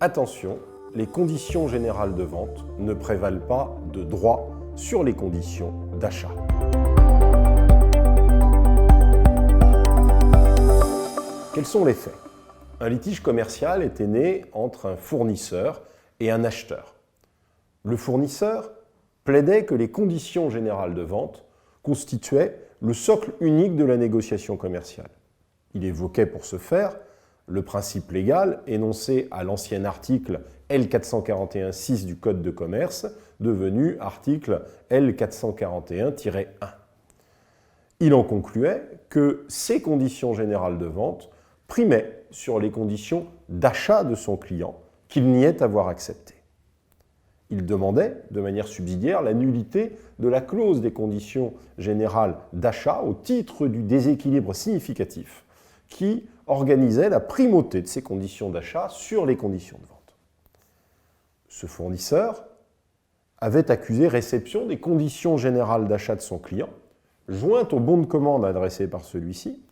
Attention, les conditions générales de vente ne prévalent pas de droit sur les conditions d'achat. Quels sont les faits? Un litige commercial était né entre un fournisseur et un acheteur. Le fournisseur plaidait que les conditions générales de vente constituaient le socle unique de la négociation commerciale. Il évoquait pour ce faire le principe légal énoncé à l'ancien article L441-6 du Code de commerce, devenu article L441-1. Il en concluait que ces conditions générales de vente primaient sur les conditions d'achat de son client qu'il niait avoir acceptées. Il demandait, de manière subsidiaire, la nullité de la clause des conditions générales d'achat au titre du déséquilibre significatif qui organisait la primauté de ces conditions d'achat sur les conditions de vente. Ce fournisseur avait accusé réception des conditions générales d'achat de son client, jointes au bon de commande adressé par celui-ci,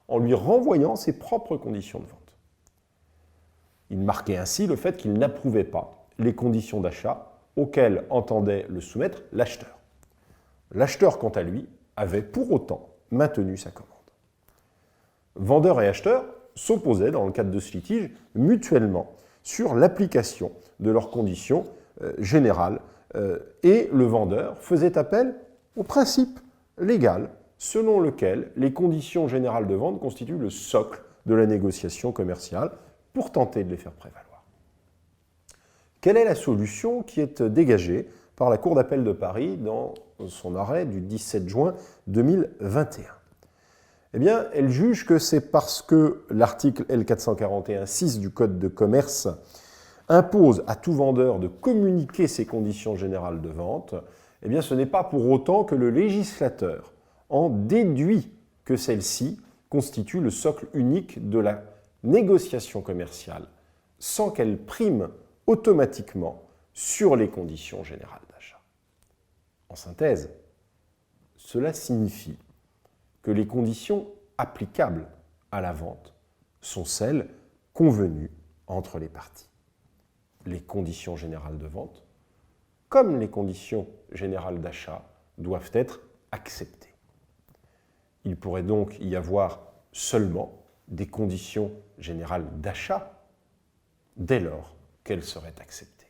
en lui renvoyant ses propres conditions de vente. Il marquait ainsi le fait qu'il n'approuvait pas les conditions d'achat auxquelles entendait le soumettre l'acheteur. L'acheteur, quant à lui, avait pour autant maintenu sa commande. Vendeur et acheteur s'opposaient, dans le cadre de ce litige, mutuellement sur l'application de leurs conditions générales et le vendeur faisait appel au principe légal selon lequel les conditions générales de vente constituent le socle de la négociation commerciale pour tenter de les faire prévaloir. Quelle est la solution qui est dégagée par la Cour d'appel de Paris dans son arrêt du 17 juin 2021 ? Eh bien, elle juge que c'est parce que l'article L441-6 du Code de commerce impose à tout vendeur de communiquer ses conditions générales de vente, eh bien, ce n'est pas pour autant que le législateur en déduit que celle-ci constitue le socle unique de la négociation commerciale, sans qu'elle prime automatiquement sur les conditions générales d'achat. En synthèse, cela signifie que les conditions applicables à la vente sont celles convenues entre les parties. Les conditions générales de vente, comme les conditions générales d'achat, doivent être acceptées. Il pourrait donc y avoir seulement des conditions générales d'achat dès lors qu'elles seraient acceptées.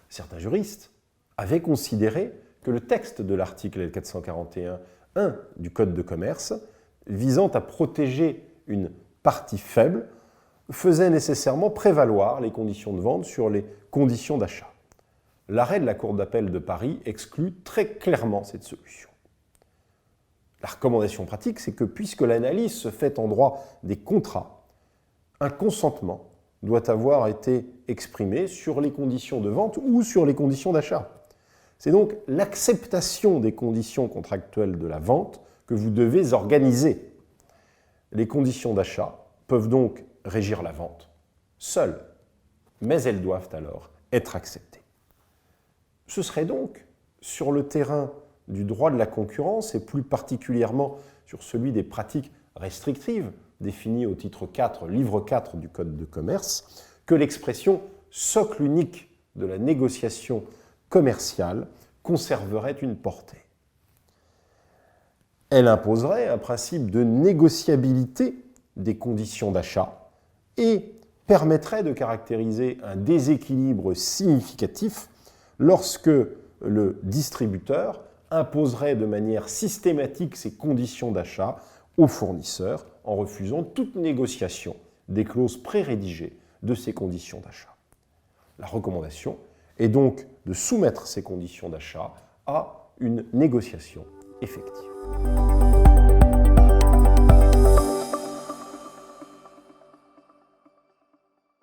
Certains juristes avaient considéré que le texte de l'article L441-1 du Code de commerce, visant à protéger une partie faible, faisait nécessairement prévaloir les conditions de vente sur les conditions d'achat. L'arrêt de la Cour d'appel de Paris exclut très clairement cette solution. La recommandation pratique, c'est que puisque l'analyse se fait en droit des contrats, un consentement doit avoir été exprimé sur les conditions de vente ou sur les conditions d'achat. C'est donc l'acceptation des conditions contractuelles de la vente que vous devez organiser. Les conditions d'achat peuvent donc régir la vente seules, mais elles doivent alors être acceptées. Ce serait donc, sur le terrain du droit de la concurrence et plus particulièrement sur celui des pratiques restrictives définies au titre 4, livre 4 du Code de commerce, que l'expression socle unique de la négociation commerciale conserverait une portée. Elle imposerait un principe de négociabilité des conditions d'achat et permettrait de caractériser un déséquilibre significatif lorsque le distributeur imposerait de manière systématique ses conditions d'achat au fournisseur en refusant toute négociation des clauses pré-rédigées de ces conditions d'achat. La recommandation est donc de soumettre ces conditions d'achat à une négociation effective.